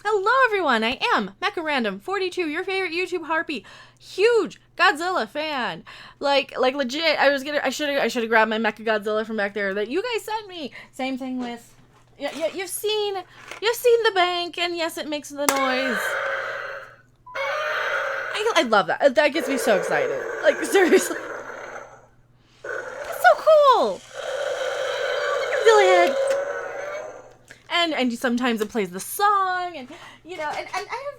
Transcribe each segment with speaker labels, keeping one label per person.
Speaker 1: Hello everyone, I am Mecha Random 42, your favorite YouTube harpy. Huge Godzilla fan. Like legit, I should have grabbed my Mecha Godzilla from back there that you guys sent me. Same thing with you've seen the bank, and yes, it makes the noise. I love that. That gets me so excited. Like, seriously. It's so cool. Godzilla head. And sometimes it plays the song, and and I have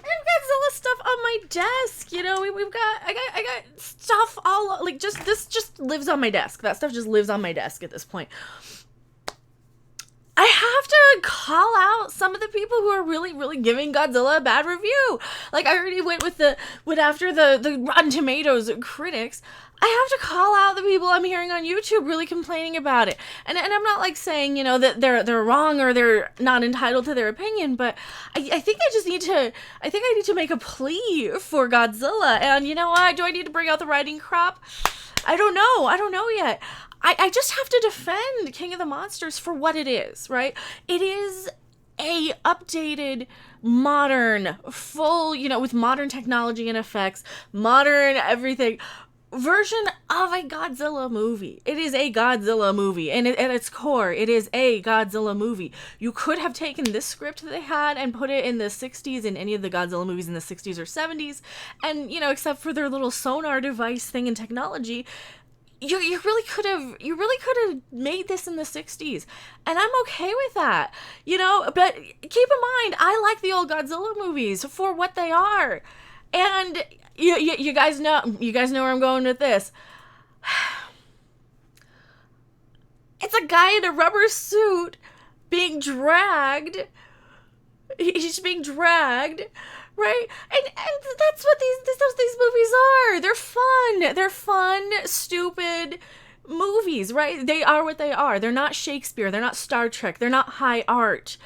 Speaker 1: Godzilla stuff on my desk. I got stuff all like this just lives on my desk. That stuff just lives on my desk at this point. I have to call out some of the people who are really giving Godzilla a bad review. Like, I already went after the Rotten Tomatoes critics. I have to call out the people I'm hearing on YouTube really complaining about it. And I'm not like saying, that they're wrong or they're not entitled to their opinion, but I think I need to make a plea for Godzilla. And you know what? Do I need to bring out the writing crop? I don't know yet. I just have to defend King of the Monsters for what it is, right? It is a updated, modern, full, with modern technology and effects, modern everything, version of a Godzilla movie. It is a Godzilla movie, and at its core, it is a Godzilla movie. You could have taken this script that they had and put it in the 60s, in any of the Godzilla movies in the 60s or 70s, and, except for their little sonar device thing and technology, you really could have made this in the 60s, and I'm okay with that, but keep in mind, I like the old Godzilla movies for what they are, and you guys know where I'm going with this. It's a guy in a rubber suit being dragged. He's being dragged, right? And that's what these movies are. They're fun, stupid movies, right? They are what they are. They're not Shakespeare. They're not Star Trek. They're not high art.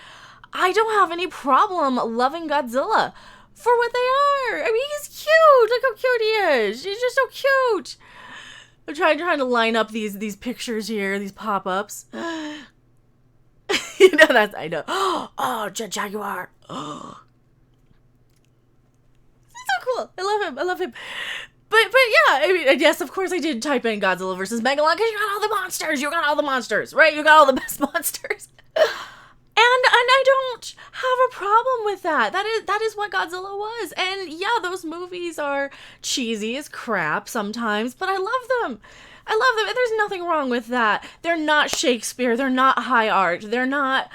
Speaker 1: I don't have any problem loving Godzilla for what they are. I mean, he's cute. Look how cute he is. He's just so cute. I'm trying to line up these pictures here, these pop-ups. I know. Oh, Jet Jaguar. Oh. So cool. I love him. But yeah, I mean, yes, of course I did type in Godzilla versus Megalon because you got all the monsters, right? You got all the best monsters. And I don't have a problem with that. That is what Godzilla was. And yeah, those movies are cheesy as crap sometimes, but I love them. And there's nothing wrong with that. They're not Shakespeare. They're not high art. They're not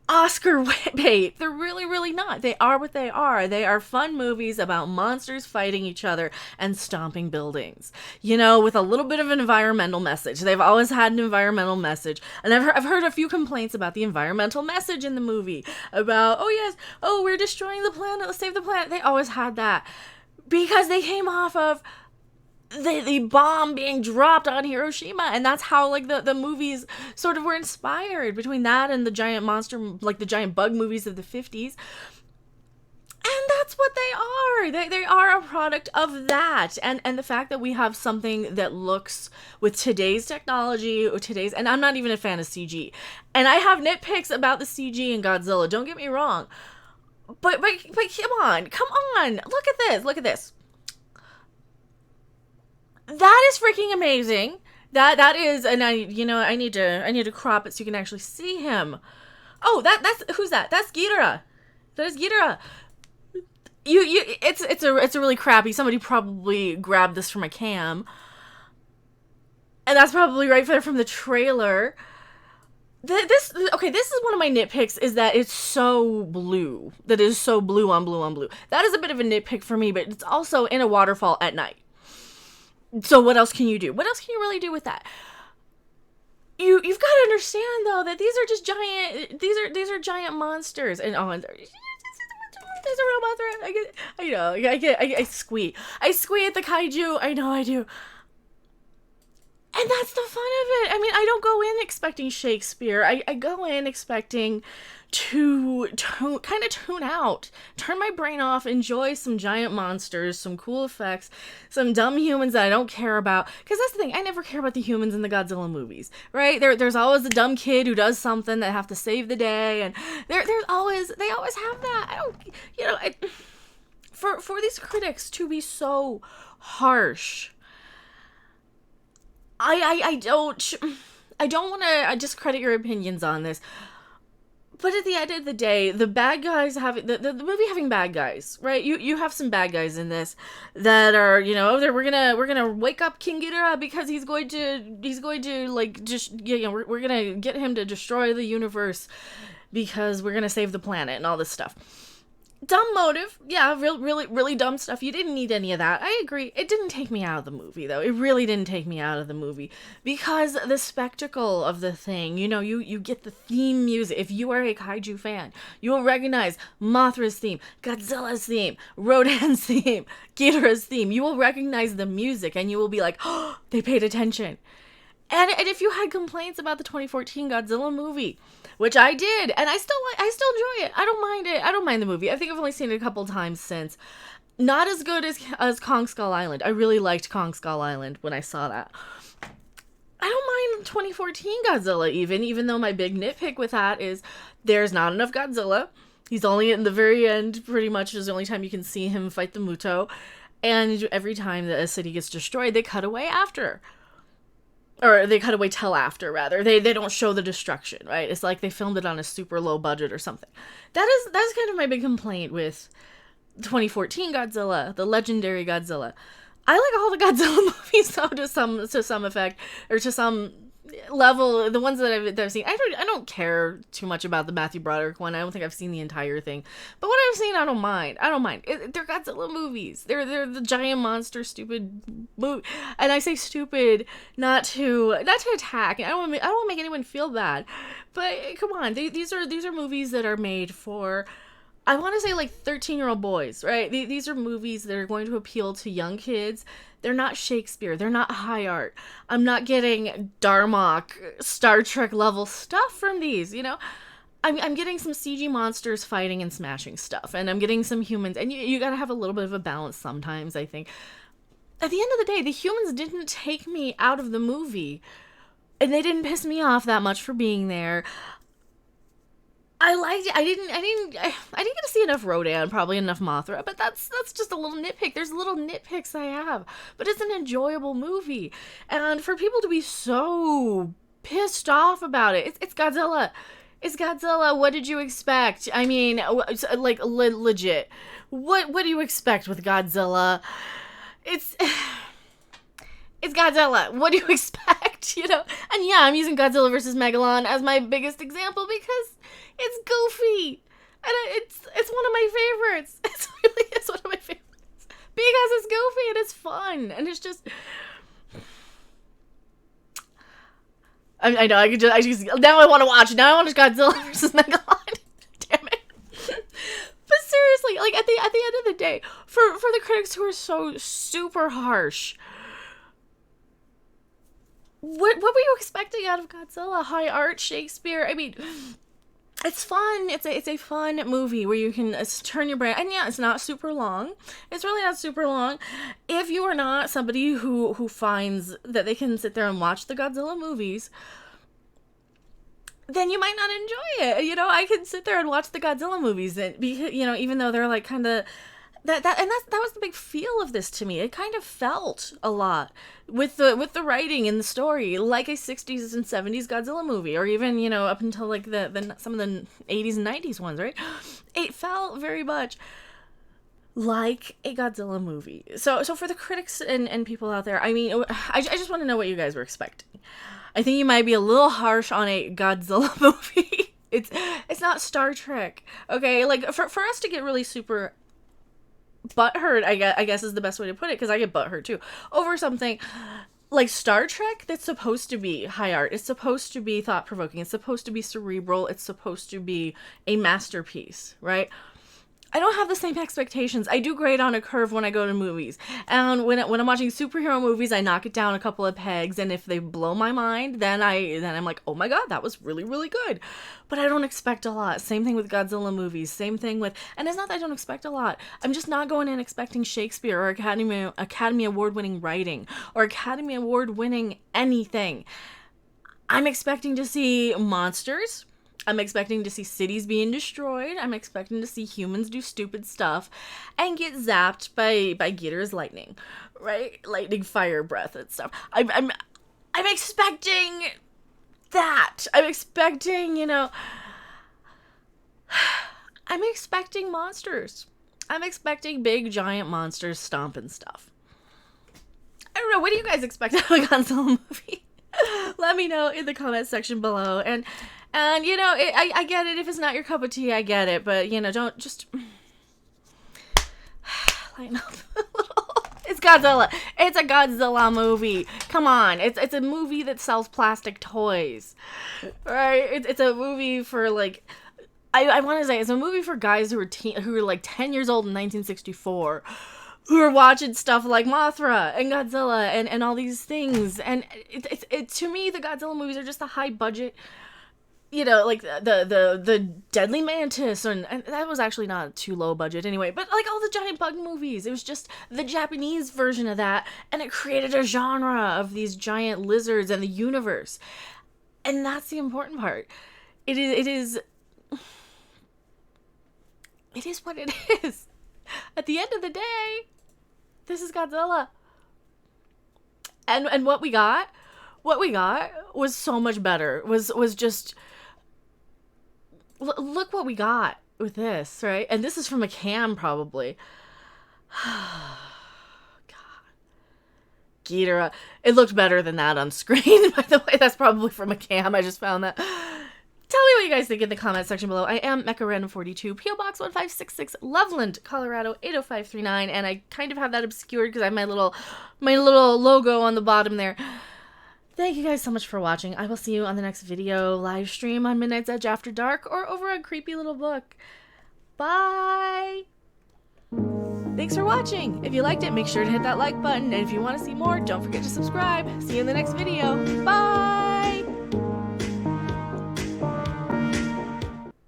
Speaker 1: Oscar bait. They're really not. They are what they are. They are fun movies about monsters fighting each other and stomping buildings. With a little bit of an environmental message. They've always had an environmental message. And I've heard a few complaints about the environmental message in the movie. About, we're destroying the planet, let's save the planet. They always had that. Because they came off of the bomb being dropped on Hiroshima, and that's how like the movies sort of were inspired, between that and the giant monster, like the giant bug movies of the 50s. And that's what they are. They are a product of that. And the fact that we have something that looks, with today's technology, and I'm not even a fan of CG. And I have nitpicks about the CG in Godzilla, don't get me wrong. But come on. Look at this. That is freaking amazing. That is, and I need to crop it so you can actually see him. Oh, that's who's that? That's Ghidorah. That is Ghidorah. It's a really crappy. Somebody probably grabbed this from a cam, and that's probably right there from the trailer. This is one of my nitpicks, is that it's so blue. That is so blue on blue on blue. That is a bit of a nitpick for me, but it's also in a waterfall at night. So what else can you do? What else can you really do with that? You've got to understand, though, that these are just giant. These are giant monsters, and there's a real monster. I squee at the kaiju. I know I do. And that's the fun of it. I mean, I don't go in expecting Shakespeare. I go in expecting to kind of tune out, turn my brain off, enjoy some giant monsters, some cool effects, some dumb humans that I don't care about. Because that's the thing, I never care about the humans in the Godzilla movies, right? There's always a dumb kid who does something that have to save the day, and they always have that. I don't, for these critics to be so harsh, I don't want to discredit your opinions on this. But at the end of the day, the bad guys having the movie having bad guys, right? You have some bad guys in this that are, we're gonna wake up King Ghidorah because he's going to like just we're gonna get him to destroy the universe because we're gonna save the planet and all this stuff. Dumb motive, yeah, really dumb stuff. You didn't need any of that. I agree. It didn't take me out of the movie, though. It really didn't take me out of the movie because the spectacle of the thing. You get the theme music. If you are a kaiju fan, you will recognize Mothra's theme, Godzilla's theme, Rodan's theme, Ghidorah's theme. You will recognize the music, and you will be like, "Oh, they paid attention." And if you had complaints about the 2014 Godzilla movie, which I did, and I still enjoy it. I don't mind it. I don't mind the movie. I think I've only seen it a couple times since. Not as good as Kong Skull Island. I really liked Kong Skull Island when I saw that. I don't mind 2014 Godzilla even though my big nitpick with that is there's not enough Godzilla. He's only in the very end, pretty much is the only time you can see him fight the Muto. And every time that a city gets destroyed, they cut away after. Or they cut away till after, rather. They don't show the destruction, right? It's like they filmed it on a super low budget or something. That's kind of my big complaint with 2014 Godzilla, the legendary Godzilla. I like all the Godzilla movies, though, to some effect, or to some level. The ones that I've seen, I don't care too much about the Matthew Broderick one. I don't think I've seen the entire thing, but what I've seen, I don't mind. They're Godzilla movies. They're the giant monster, stupid movie, and I say stupid not to attack. I don't want to make anyone feel bad, but come on, these are movies that are made for, I want to say, like 13-year-old boys, right? These are movies that are going to appeal to young kids. They're not Shakespeare. They're not high art. I'm not getting Darmok, Star Trek level stuff from these, I'm getting some CG monsters fighting and smashing stuff, and I'm getting some humans, and you gotta have a little bit of a balance sometimes, I think. At the end of the day, the humans didn't take me out of the movie, and they didn't piss me off that much for being there. I liked it. I didn't get to see enough Rodan, probably enough Mothra, but that's just a little nitpick. There's little nitpicks I have, but it's an enjoyable movie. And for people to be so pissed off about it, it's Godzilla. It's Godzilla. What did you expect? I mean, like legit. What do you expect with Godzilla? It's Godzilla. What do you expect? And yeah, I'm using Godzilla versus Megalon as my biggest example because it's goofy, and it's one of my favorites. It's one of my favorites because it's goofy and it's fun, and it's just. I know. I just now I want to watch. Now I want to watch Godzilla versus Megalon. Damn it. But seriously, like at the end of the day, for the critics who are so super harsh. What were you expecting out of Godzilla? High art, Shakespeare? I mean, it's fun. It's a fun movie where you can turn your brain. And yeah, it's not super long. It's really not super long. If you are not somebody who finds that they can sit there and watch the Godzilla movies, then you might not enjoy it. I can sit there and watch the Godzilla movies, and even though they're like kind of. That was the big feel of this to me. It kind of felt a lot with the writing and the story like a 60s and 70s Godzilla movie, or even up until like the some of the 80s and 90s ones, right? It felt very much like a Godzilla movie. So for the critics and people out there, I mean, I just want to know what you guys were expecting. I think you might be a little harsh on a Godzilla movie. It's not Star Trek, okay? Like for us to get really super butthurt, I guess is the best way to put it, because I get butthurt too over something like Star Trek that's supposed to be high art. It's supposed to be thought-provoking. It's supposed to be cerebral. It's supposed to be a masterpiece, right? I don't have the same expectations. I do grade on a curve when I go to movies. And when I'm watching superhero movies, I knock it down a couple of pegs, and if they blow my mind, then I'm like, "Oh my god, that was really, really good." But I don't expect a lot. Same thing with Godzilla movies. Same thing with, and it's not that I don't expect a lot. I'm just not going in expecting Shakespeare or Academy Award-winning writing or Academy Award-winning anything. I'm expecting to see monsters. I'm expecting to see cities being destroyed. I'm expecting to see humans do stupid stuff and get zapped by Ghidorah's lightning, right? Lightning, fire breath, and stuff. I'm expecting that. I'm expecting, I'm expecting monsters. I'm expecting big giant monsters stomping stuff. I don't know. What do you guys expect out of a Godzilla movie? Let me know in the comment section below. And I get it. If it's not your cup of tea, I get it. But, don't just lighten up a little. It's Godzilla. It's a Godzilla movie. Come on. It's a movie that sells plastic toys. Right? It's a movie for, like, I want to say it's a movie for guys who were like 10 years old in 1964. Who are watching stuff like Mothra and Godzilla and all these things. And it to me, the Godzilla movies are just a high budget, like the Deadly Mantis, and that was actually not too low budget anyway, but like all the giant bug movies, it was just the Japanese version of that, and it created a genre of these giant lizards and the universe. And that's the important part. It is what it is. At the end of the day, this is Godzilla. And what we got was so much better. Was just, look what we got with this, right? And this is from a cam, probably. God. Ghidorah. It looked better than that on screen, by the way. That's probably from a cam. I just found that. Tell me what you guys think in the comment section below. I am Mecha Random 42, P.O. Box 1566, Loveland, Colorado 80539, and I kind of have that obscured because I have my little logo on the bottom there. Thank you guys so much for watching. I will see you on the next video, live stream on Midnight's Edge After Dark, or over on Creepy Little Book. Bye! Thanks for watching. If you liked it, make sure to hit that like button, and if you want to see more, don't forget to subscribe. See you in the next video. Bye!